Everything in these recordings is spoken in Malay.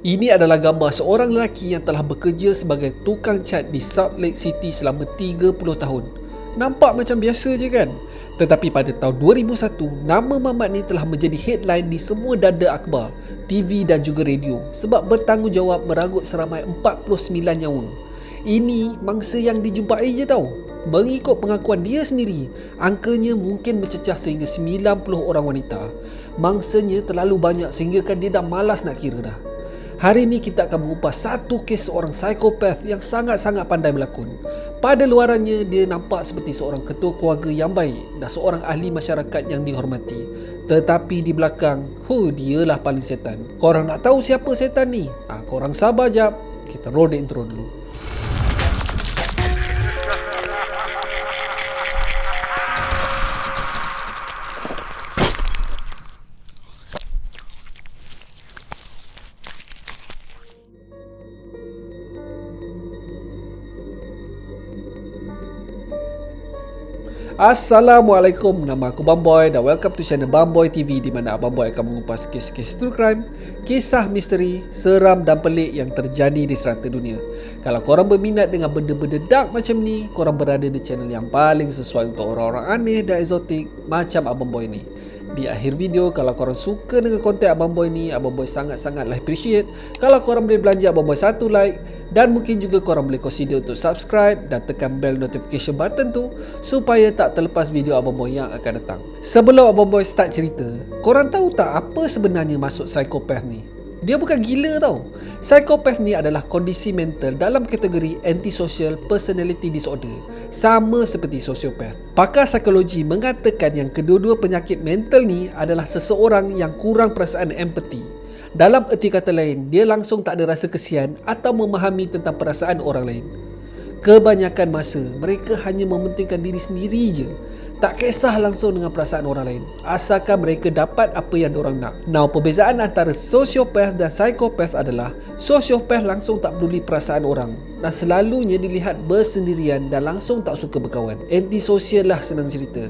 Ini adalah gambar seorang lelaki yang telah bekerja sebagai tukang cat di Salt Lake City selama 30 tahun. Nampak macam biasa je kan? Tetapi pada tahun 2001, nama Mamat ni telah menjadi headline di semua dada akhbar, TV dan juga radio sebab bertanggungjawab meragut seramai 49 nyawa. Ini mangsa yang dijumpai je tau. Mengikut pengakuan dia sendiri, angkanya mungkin mencecah sehingga 90 orang wanita. Mangsanya terlalu banyak sehingga kan dia dah malas nak kira dah. Hari ini kita akan mengupas satu kes seorang psikopat yang sangat-sangat pandai berlakon. Pada luarannya, dia nampak seperti seorang ketua keluarga yang baik dan seorang ahli masyarakat yang dihormati. Tetapi di belakang, dialah paling setan. Korang nak tahu siapa setan ni? Korang sabar jap. Kita roll the intro dulu. Assalamualaikum, nama aku Bamboy dan welcome to channel Bamboy TV di mana Abang Boy akan mengupas kes-kes true crime, kisah misteri, seram dan pelik yang terjadi di serata dunia. Kalau korang berminat dengan benda-benda dark macam ni, korang berada di channel yang paling sesuai untuk orang-orang aneh dan eksotik macam Abang Boy ni. Di akhir video, kalau korang suka dengan konten Abang Boy ni, Abang Boy sangat-sangat appreciate kalau korang boleh belanja Abang Boy satu like, dan mungkin juga korang boleh consider untuk subscribe dan tekan bell notification button tu supaya tak terlepas video Abang Boy yang akan datang. Sebelum Abang Boy start cerita, korang tahu tak apa sebenarnya maksud psikopat ni? Dia bukan gila tau. Psikopat ni adalah kondisi mental dalam kategori antisocial personality disorder, sama seperti sosiopat. Pakar psikologi mengatakan yang kedua-dua penyakit mental ni adalah seseorang yang kurang perasaan empati. Dalam erti kata lain, dia langsung tak ada rasa kesian atau memahami tentang perasaan orang lain. Kebanyakan masa, mereka hanya mementingkan diri sendiri je. Tak kisah langsung dengan perasaan orang lain, asalkan mereka dapat apa yang diorang nak. Now, perbezaan antara sosiopat dan psikopat adalah sosiopat langsung tak peduli perasaan orang dan selalunya dilihat bersendirian dan langsung tak suka berkawan. Antisosial lah senang cerita.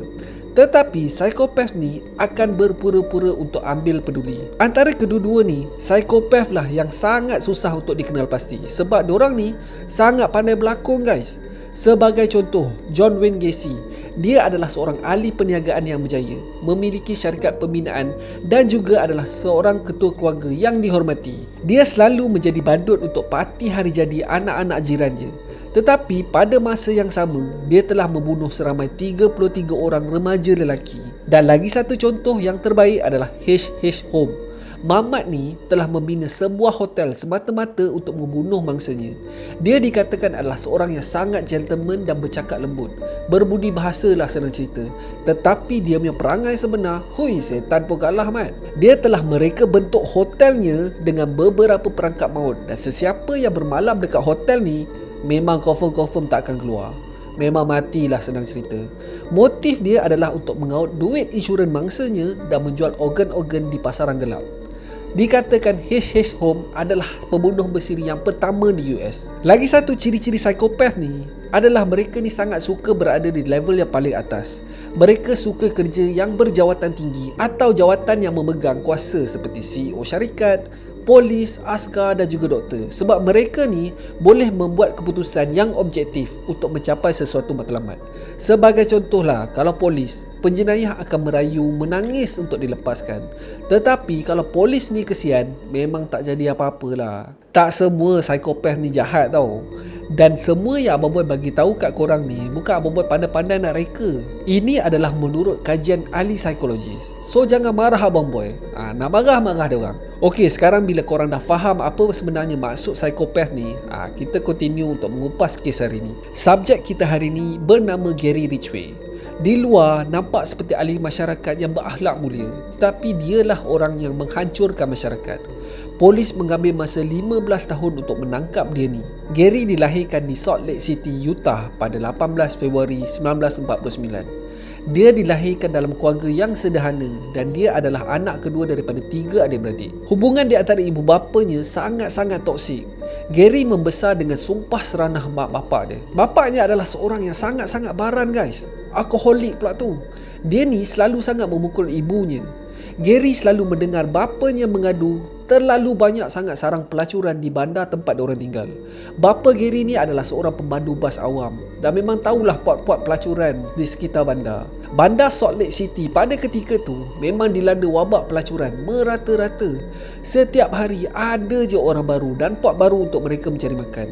Tetapi psikopat ni akan berpura-pura untuk ambil peduli. Antara kedua-dua ni, psikopat lah yang sangat susah untuk dikenal pasti sebab diorang ni sangat pandai berlakon guys. Sebagai contoh, John Wayne Gacy, dia adalah seorang ahli perniagaan yang berjaya, memiliki syarikat pembinaan dan juga adalah seorang ketua keluarga yang dihormati. Dia selalu menjadi badut untuk parti hari jadi anak-anak jirannya. Tetapi pada masa yang sama, dia telah membunuh seramai 33 orang remaja lelaki. Dan lagi satu contoh yang terbaik adalah H.H. Holmes. Mamat ni telah membina sebuah hotel semata-mata untuk membunuh mangsanya. Dia dikatakan adalah seorang yang sangat gentleman dan bercakap lembut, berbudi bahasa lah senang cerita. Tetapi dia punya perangai sebenar, setan pun kalah Mat. Dia telah mereka bentuk hotelnya dengan beberapa perangkap maut, dan sesiapa yang bermalam dekat hotel ni memang confirm tak akan keluar. Memang matilah senang cerita. Motif dia adalah untuk mengaut duit insurans mangsanya dan menjual organ-organ di pasaran gelap. Dikatakan H.H. Holmes adalah pembunuh bersiri yang pertama di US. Lagi satu ciri-ciri psikopat ni adalah mereka ni sangat suka berada di level yang paling atas. Mereka suka kerja yang berjawatan tinggi atau jawatan yang memegang kuasa seperti CEO syarikat, polis, askar dan juga doktor. Sebab mereka ni boleh membuat keputusan yang objektif untuk mencapai sesuatu matlamat. Sebagai contohlah, kalau polis, penjenayah akan merayu, menangis untuk dilepaskan. Tetapi kalau polis ni kesian, memang tak jadi apa-apalah. Tak semua psikopat ni jahat tau. Dan semua yang Abang Boy bagi tahu kat korang ni bukan Abang Boy pandai-pandai nak reka. Ini adalah menurut kajian ahli psikologis. So jangan marah Abang Boy. Nak marah dia orang. Okey, sekarang bila korang dah faham apa sebenarnya maksud psikopat ni, kita continue untuk mengupas kes hari ni. Subjek kita hari ni bernama Gary Ridgway. Di luar nampak seperti ahli masyarakat yang berakhlak mulia, tetapi dialah orang yang menghancurkan masyarakat. Polis mengambil masa 15 tahun untuk menangkap dia ni. Gary dilahirkan di Salt Lake City, Utah pada 18 Februari 1949. Dia dilahirkan dalam keluarga yang sederhana dan dia adalah anak kedua daripada 3 adik-beradik. Hubungan di antara ibu bapanya sangat-sangat toksik. Gary membesar dengan sumpah seranah mak bapak dia. Bapaknya adalah seorang yang sangat-sangat baran guys. Alkoholik pula tu. Dia ni selalu sangat memukul ibunya. Gary selalu mendengar bapanya mengadu terlalu banyak sangat sarang pelacuran di bandar tempat diorang tinggal. Bapa Gary ni adalah seorang pemandu bas awam dan memang tahulah pot-pot pelacuran di sekitar bandar. Bandar Salt Lake City pada ketika tu memang dilanda wabak pelacuran merata-rata. Setiap hari ada je orang baru dan pot baru untuk mereka mencari makan.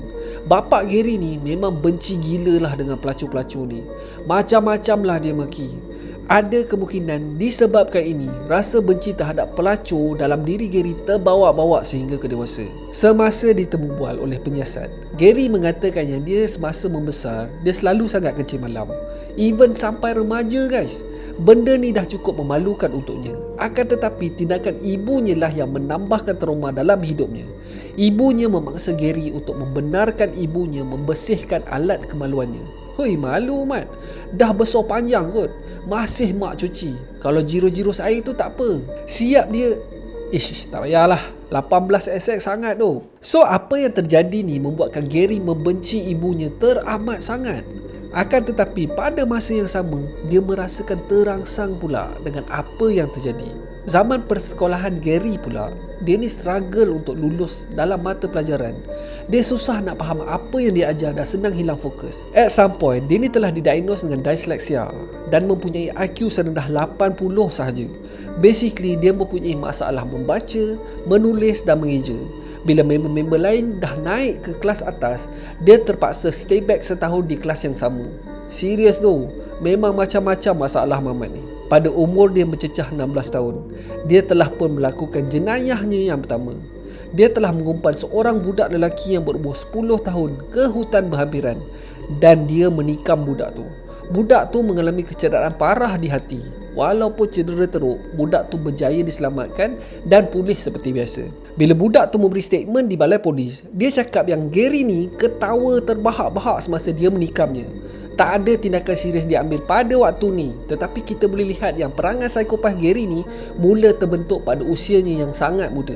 Bapa Gary ni memang benci gila lah dengan pelacur-pelacur ni. Macam-macam lah dia maki. Ada kemungkinan disebabkan ini, rasa benci terhadap pelacur dalam diri Gary terbawa-bawa sehingga ke dewasa. Semasa ditemu bual oleh penyiasat, Gary mengatakan yang dia semasa membesar, dia selalu sangat kencing malam. Even sampai remaja guys. Benda ni dah cukup memalukan untuknya. Akan tetapi tindakan ibunya lah yang menambahkan trauma dalam hidupnya. Ibunya memaksa Gary untuk membenarkan ibunya membersihkan alat kemaluannya. Hoi, malu Mat. Dah besar panjang kot, masih mak cuci. Kalau jiro-jiro air tu tak apa. Siap dia. Tak payahlah, 18 SX sangat tu. So apa yang terjadi ni membuatkan Gary membenci ibunya teramat sangat. Akan tetapi pada masa yang sama, dia merasakan terangsang pula dengan apa yang terjadi. Zaman persekolahan Gary pula, dia ni struggle untuk lulus dalam mata pelajaran. Dia susah nak faham apa yang dia ajar dan senang hilang fokus. At some point, dia ni telah didiagnose dengan dyslexia dan mempunyai IQ serendah 80 sahaja. Basically, dia mempunyai masalah membaca, menulis dan mengeja. Bila member-member lain dah naik ke kelas atas, dia terpaksa stay back setahun di kelas yang sama. Serius tu, memang macam-macam masalah Mamat ni. Pada umur dia mencecah 16 tahun, dia telah pun melakukan jenayahnya yang pertama. Dia telah mengumpan seorang budak lelaki yang berumur 10 tahun ke hutan berhampiran dan dia menikam budak tu. Budak tu mengalami kecederaan parah di hati. Walaupun cedera teruk, budak tu berjaya diselamatkan dan pulih seperti biasa. Bila budak tu memberi statement di balai polis, dia cakap yang Gary ni ketawa terbahak-bahak semasa dia menikamnya. Tak ada tindakan serius diambil pada waktu ni. Tetapi kita boleh lihat yang perangai psikopat Gary ni mula terbentuk pada usianya yang sangat muda.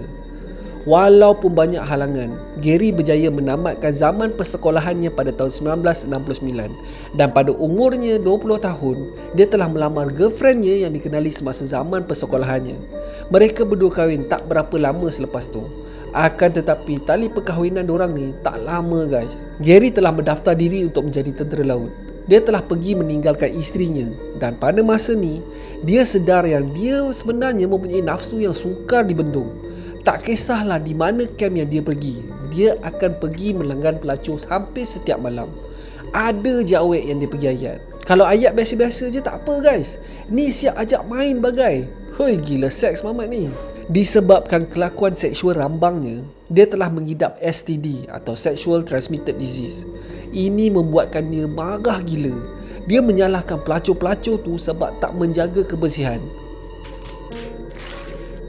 Walaupun banyak halangan, Gary berjaya menamatkan zaman persekolahannya pada tahun 1969 dan pada umurnya 20 tahun, dia telah melamar girlfriendnya yang dikenali semasa zaman persekolahannya. Mereka berdua kahwin tak berapa lama selepas tu. Akan tetapi tali perkahwinan diorang ni tak lama guys. Gary telah mendaftar diri untuk menjadi tentera laut. Dia telah pergi meninggalkan isterinya dan pada masa ni, dia sedar yang dia sebenarnya mempunyai nafsu yang sukar dibendung. Tak kisahlah di mana camp yang dia pergi, dia akan pergi melanggan pelacur hampir setiap malam. Ada je awet yang dia pergi ayat. Kalau ayat biasa-biasa je tak apa guys. Ni siap ajak main bagai. Hoi, gila seks Mamat ni. Disebabkan kelakuan seksual rambangnya, dia telah mengidap STD atau Sexual Transmitted Disease. Ini membuatkan dia marah gila. Dia menyalahkan pelacur-pelacur tu sebab tak menjaga kebersihan.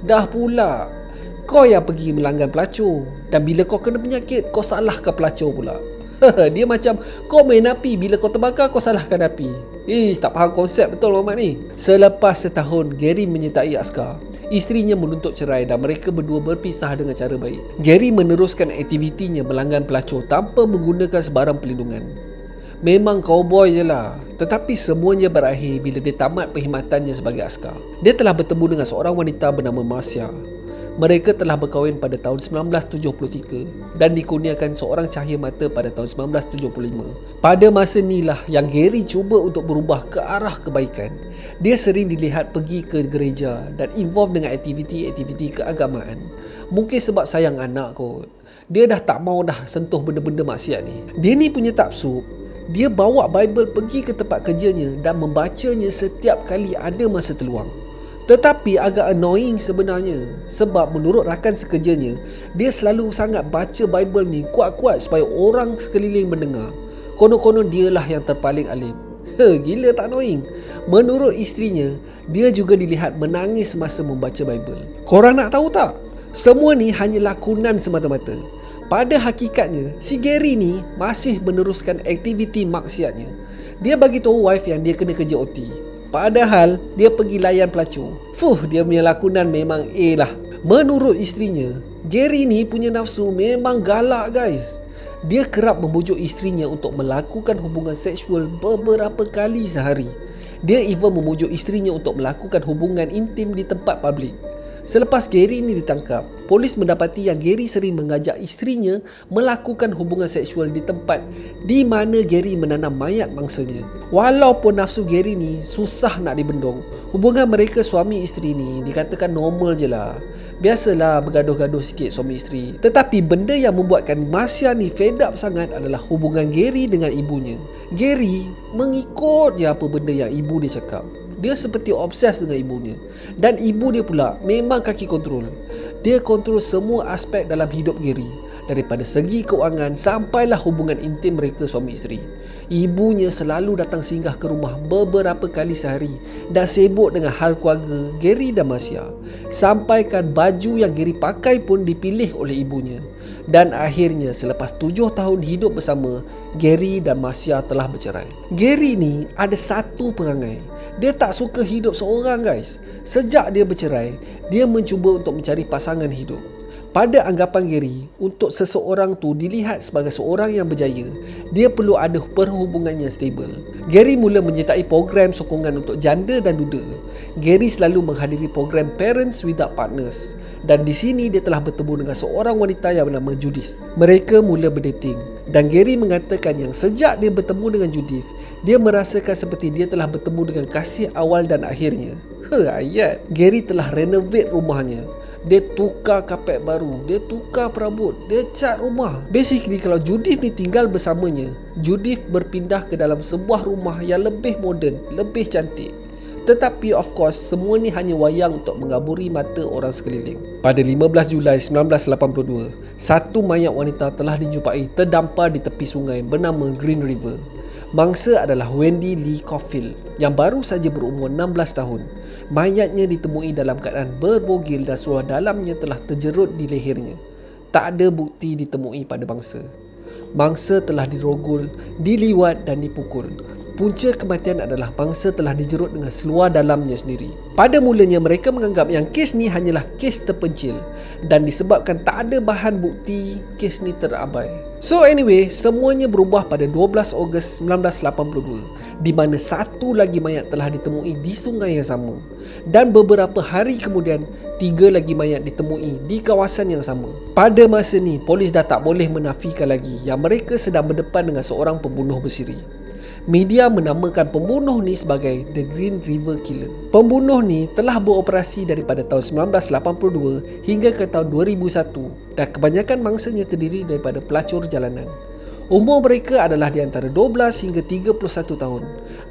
Dah pula, kau yang pergi melanggan pelacur, dan bila kau kena penyakit, kau salahkan pelacur pula. Dia macam kau main api, bila kau terbakar kau salahkan api. Tak faham konsep betul Muhammad ni. Selepas setahun Gary menyertai askar, isterinya menuntut cerai dan mereka berdua berpisah dengan cara baik. Gary meneruskan aktivitinya melanggan pelacur tanpa menggunakan sebarang perlindungan. Memang cowboy je lah. Tetapi semuanya berakhir bila dia tamat perkhidmatannya sebagai askar. Dia telah bertemu dengan seorang wanita bernama Marcia. Mereka telah berkahwin pada tahun 1973 dan dikurniakan seorang cahaya mata pada tahun 1975. Pada masa inilah yang Gary cuba untuk berubah ke arah kebaikan. Dia sering dilihat pergi ke gereja dan involve dengan aktiviti-aktiviti keagamaan. Mungkin sebab sayang anak kot. Dia dah tak mau dah sentuh benda-benda maksiat ni. Dia ni punya taksub. Dia bawa Bible pergi ke tempat kerjanya dan membacanya setiap kali ada masa terluang. Tetapi agak annoying sebenarnya, sebab menurut rakan sekerjanya, dia selalu sangat baca Bible ni kuat-kuat supaya orang sekeliling mendengar. Konon-konon dialah yang terpaling alim. Gila tak annoying? Menurut isterinya, dia juga dilihat menangis semasa membaca Bible. Korang nak tahu tak? Semua ni hanya lakonan semata-mata. Pada hakikatnya, si Gary ni masih meneruskan aktiviti maksiatnya. Dia bagi tahu wife yang dia kena kerja OT. Padahal dia pergi layan pelacur. Dia punya lakonan memang A lah. Menurut isterinya, Gary ni punya nafsu memang galak guys. Dia kerap membujuk isterinya untuk melakukan hubungan seksual beberapa kali sehari. Dia even memujuk isterinya untuk melakukan hubungan intim di tempat publik. Selepas Gary ini ditangkap, polis mendapati yang Gary sering mengajak isterinya melakukan hubungan seksual di tempat di mana Gary menanam mayat mangsanya. Walaupun nafsu Gary ni susah nak dibendung, hubungan mereka suami isteri ni dikatakan normal je lah. Biasalah bergaduh-gaduh sikit suami isteri. Tetapi benda yang membuatkan Marcia ni fed up sangat adalah hubungan Gary dengan ibunya. Gary mengikut je apa benda yang ibu dia cakap. Dia seperti obses dengan ibunya. Dan ibu dia pula memang kaki kontrol. Dia kontrol semua aspek dalam hidup Gary, daripada segi keuangan sampailah hubungan intim mereka suami isteri. Ibunya selalu datang singgah ke rumah beberapa kali sehari dan sibuk dengan hal keluarga Gary dan Marcia. Sampaikan baju yang Gary pakai pun dipilih oleh ibunya. Dan akhirnya selepas 7 tahun hidup bersama, Gary dan Marcia telah bercerai. Gary ni ada satu perangai. Dia tak suka hidup seorang guys. Sejak dia bercerai, dia mencuba untuk mencari pasangan hidup. Pada anggapan Gary, untuk seseorang tu dilihat sebagai seorang yang berjaya, dia perlu ada perhubungan yang stable. Gary mula menyertai program sokongan untuk janda dan duda. Gary selalu menghadiri program Parents Without Partners. Dan di sini dia telah bertemu dengan seorang wanita yang bernama Judith. Mereka mula berdating. Dan Gary mengatakan yang sejak dia bertemu dengan Judith, dia merasakan seperti dia telah bertemu dengan kasih awal dan akhirnya. Ayat. Gary telah renovate rumahnya. Dia tukar kapet baru, dia tukar perabot, dia cat rumah. Basically kalau Judith ni tinggal bersamanya, Judith berpindah ke dalam sebuah rumah yang lebih moden, lebih cantik. Tetapi of course semua ni hanya wayang untuk mengaburi mata orang sekeliling. Pada 15 Julai 1982, satu mayat wanita telah dijumpai terdampar di tepi sungai bernama Green River. Mangsa adalah Wendy Lee Caulfield yang baru saja berumur 16 tahun. Mayatnya ditemui dalam keadaan berbogil dan seluar dalamnya telah terjerut di lehernya. Tak ada bukti ditemui pada mangsa. Mangsa telah dirogol, diliwat dan dipukul. Punca kematian adalah mangsa telah dijerut dengan seluar dalamnya sendiri. Pada mulanya mereka menganggap yang kes ni hanyalah kes terpencil dan disebabkan tak ada bahan bukti, kes ni terabai. So anyway, semuanya berubah pada 12 Ogos 1982 di mana satu lagi mayat telah ditemui di sungai yang sama. Dan beberapa hari kemudian, 3 lagi mayat ditemui di kawasan yang sama. Pada masa ni, polis dah tak boleh menafikan lagi yang mereka sedang berdepan dengan seorang pembunuh bersiri. Media menamakan pembunuh ni sebagai The Green River Killer. Pembunuh ni telah beroperasi daripada tahun 1982 hingga ke tahun 2001 dan kebanyakan mangsanya terdiri daripada pelacur jalanan. Umur mereka adalah di antara 12 hingga 31 tahun.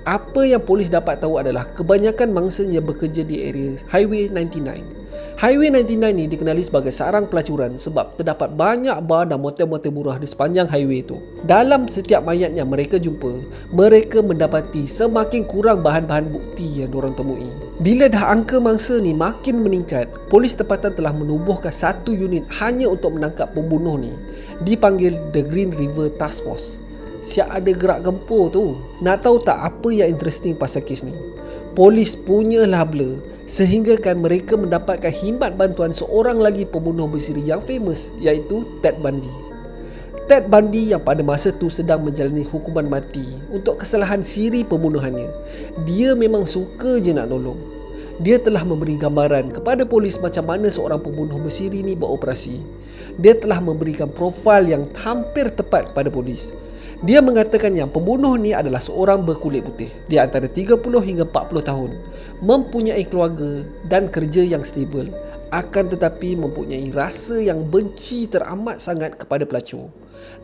Apa yang polis dapat tahu adalah kebanyakan mangsanya bekerja di area Highway 99. Highway 99 ni dikenali sebagai sarang pelacuran sebab terdapat banyak bar dan motel-motel murah di sepanjang highway itu. Dalam setiap mayat yang mereka jumpa, mereka mendapati semakin kurang bahan-bahan bukti yang diorang temui. Bila dah angka mangsa ni makin meningkat, polis tempatan telah menubuhkan satu unit hanya untuk menangkap pembunuh ni. Dipanggil The Green River Task Force. Siap ada gerak gempur tu. Nak tahu tak apa yang interesting pasal kes ni? Polis punyalah blur sehingga kan mereka mendapatkan khidmat bantuan seorang lagi pembunuh bersiri yang famous, iaitu Ted Bundy. Ted Bundy yang pada masa tu sedang menjalani hukuman mati untuk kesalahan siri pembunuhannya. Dia memang suka je nak nolong. Dia telah memberi gambaran kepada polis macam mana seorang pembunuh bersiri ni beroperasi. Dia telah memberikan profil yang hampir tepat kepada polis. Dia mengatakan yang pembunuh ni adalah seorang berkulit putih, di antara 30 hingga 40 tahun, mempunyai keluarga dan kerja yang stable, akan tetapi mempunyai rasa yang benci teramat sangat kepada pelacur.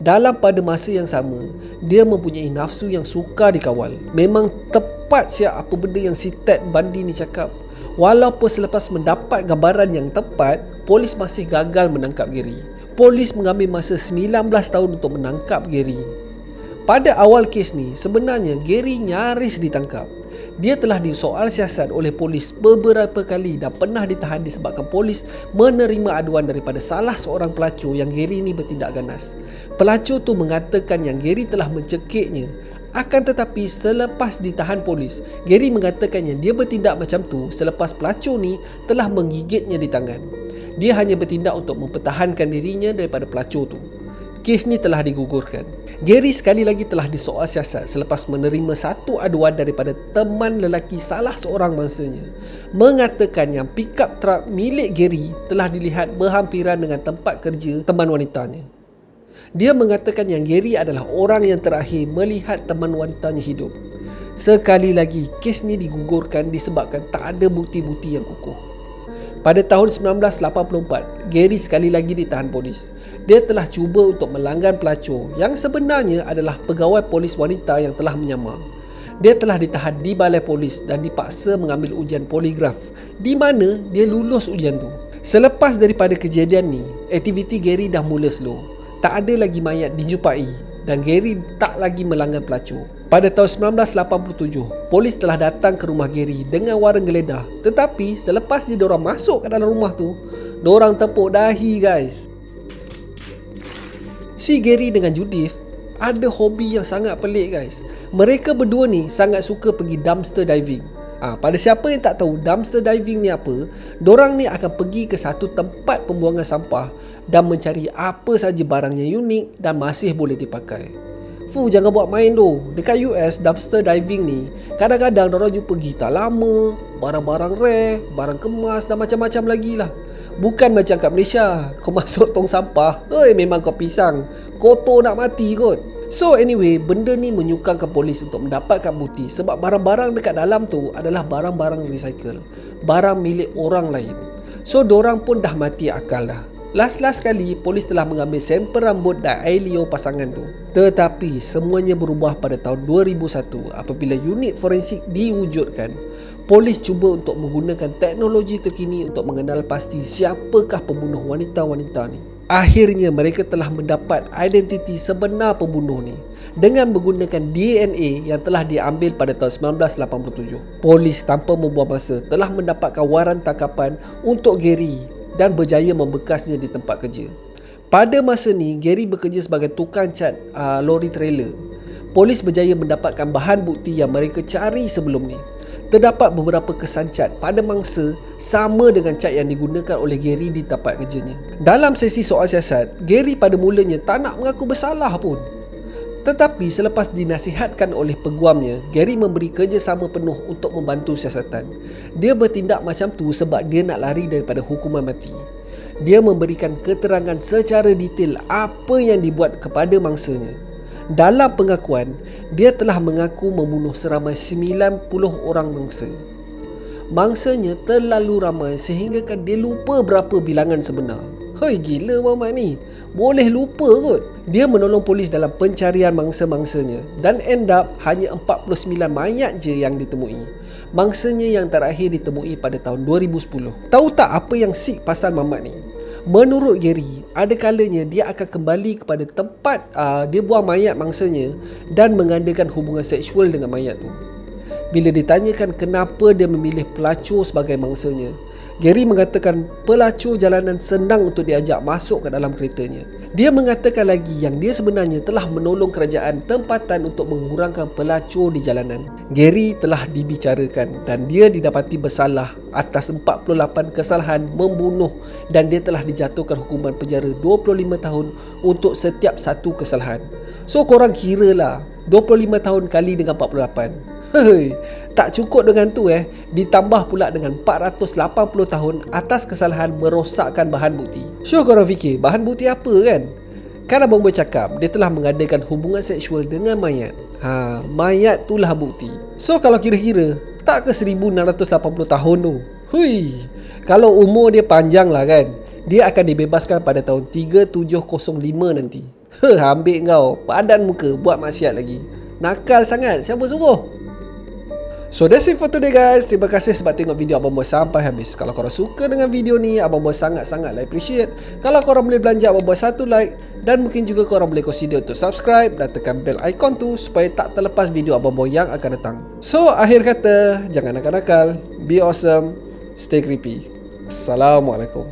Dalam pada masa yang sama, dia mempunyai nafsu yang suka dikawal. Memang tepat siap apa benda yang si Ted Bundy ni cakap. Walaupun selepas mendapat gambaran yang tepat, polis masih gagal menangkap Gary. Polis mengambil masa 19 tahun untuk menangkap Gary. Pada awal kes ni, sebenarnya Gary nyaris ditangkap. Dia telah disoal siasat oleh polis beberapa kali dan pernah ditahan disebabkan polis menerima aduan daripada salah seorang pelacur yang Gary ni bertindak ganas. Pelacur tu mengatakan yang Gary telah mencekiknya. Akan tetapi selepas ditahan polis, Gary mengatakan yang dia bertindak macam tu selepas pelacur ni telah menggigitnya di tangan. Dia hanya bertindak untuk mempertahankan dirinya daripada pelacur tu. Kes ni telah digugurkan. Gary sekali lagi telah disoal siasat selepas menerima satu aduan daripada teman lelaki salah seorang mangsanya mengatakan yang pickup truck milik Gary telah dilihat berhampiran dengan tempat kerja teman wanitanya. Dia mengatakan yang Gary adalah orang yang terakhir melihat teman wanitanya hidup. Sekali lagi, kes ni digugurkan disebabkan tak ada bukti-bukti yang kukuh. Pada tahun 1984, Gary sekali lagi ditahan polis. Dia telah cuba untuk melanggan pelacur yang sebenarnya adalah pegawai polis wanita yang telah menyamar. Dia telah ditahan di balai polis dan dipaksa mengambil ujian poligraf di mana dia lulus ujian tu. Selepas daripada kejadian ni, aktiviti Gary dah mula slow. Tak ada lagi mayat dijumpai dan Gary tak lagi melanggan pelacur. Pada tahun 1987, polis telah datang ke rumah Gary dengan warung geledah. Tetapi selepas diorang masuk ke dalam rumah tu, diorang tepuk dahi guys. Si Gary dengan Judith ada hobi yang sangat pelik guys. Mereka berdua ni sangat suka pergi dumpster diving. Pada siapa yang tak tahu dumpster diving ni apa, dorang ni akan pergi ke satu tempat pembuangan sampah dan mencari apa saja barang yang unik dan masih boleh dipakai. Jangan buat main tu. Dekat US, dumpster diving ni kadang-kadang dorang jumpa gitar lama, barang-barang rare, barang kemas dan macam-macam lagi lah. Bukan macam kat Malaysia, kau masuk tong sampah, memang kau pisang, kotor nak mati kot. So anyway, benda ni menyukangkan polis untuk mendapatkan bukti sebab barang-barang dekat dalam tu adalah barang-barang recycle, barang milik orang lain. So dorang pun dah mati akal dah. Last kali, polis telah mengambil sampel rambut dan air liur pasangan tu. Tetapi semuanya berubah pada tahun 2001 apabila unit forensik diwujudkan. Polis cuba untuk menggunakan teknologi terkini untuk mengenal pasti siapakah pembunuh wanita-wanita ni. Akhirnya mereka telah mendapat identiti sebenar pembunuh ni dengan menggunakan DNA yang telah diambil pada tahun 1987. Polis tanpa membuang masa telah mendapatkan waran tangkapan untuk Gary dan berjaya membekasnya di tempat kerja. Pada masa ni, Gary bekerja sebagai tukang cat lori trailer. Polis berjaya mendapatkan bahan bukti yang mereka cari sebelum ni. Terdapat beberapa kesan cat pada mangsa sama dengan cat yang digunakan oleh Gary di tempat kerjanya. Dalam sesi soal siasat, Gary pada mulanya tak nak mengaku bersalah pun. Tetapi selepas dinasihatkan oleh peguamnya, Gary memberi kerjasama penuh untuk membantu siasatan. Dia bertindak macam tu sebab dia nak lari daripada hukuman mati. Dia memberikan keterangan secara detail apa yang dibuat kepada mangsanya. Dalam pengakuan, dia telah mengaku membunuh seramai 90 orang mangsa. Mangsanya terlalu ramai sehingga kan dia lupa berapa bilangan sebenar. Gila Muhammad ni. Boleh lupa kot. Dia menolong polis dalam pencarian mangsa-mangsanya dan end up hanya 49 mayat je yang ditemui. Mangsanya yang terakhir ditemui pada tahun 2010. Tahu tak apa yang sick pasal Muhammad ni? Menurut Gary, ada kalanya dia akan kembali kepada tempat dia buang mayat mangsanya dan mengadakan hubungan seksual dengan mayat tu. Bila ditanyakan kenapa dia memilih pelacur sebagai mangsanya, Gary mengatakan pelacur jalanan senang untuk diajak masuk ke dalam keretanya. Dia mengatakan lagi yang dia sebenarnya telah menolong kerajaan tempatan untuk mengurangkan pelacur di jalanan. Gary telah dibicarakan dan dia didapati bersalah atas 48 kesalahan membunuh dan dia telah dijatuhkan hukuman penjara 25 tahun untuk setiap satu kesalahan. So korang kira lah 25 tahun kali dengan 48. Tak cukup dengan tu ditambah pula dengan 480 tahun atas kesalahan merosakkan bahan bukti. Sure korang fikir bahan bukti apa kan? Kan Abang Boy cakap dia telah mengadakan hubungan seksual dengan mayat. Mayat itulah bukti. So kalau kira-kira tak ke 1680 tahun tu. Kalau umur dia panjang lah kan, dia akan dibebaskan pada tahun 3705 nanti. Ambil kau, padan muka buat maksiat lagi. Nakal sangat, siapa suruh? So that's it for today guys. Terima kasih sebab tengok video Abang Boy sampai habis. Kalau korang suka dengan video ni, Abang Boy sangat-sangat appreciate kalau korang boleh belanja Abang Boy satu like. Dan mungkin juga korang boleh consider untuk subscribe dan tekan bell icon tu supaya tak terlepas video Abang Boy yang akan datang. So akhir kata, jangan nakal-nakal, be awesome, stay creepy. Assalamualaikum.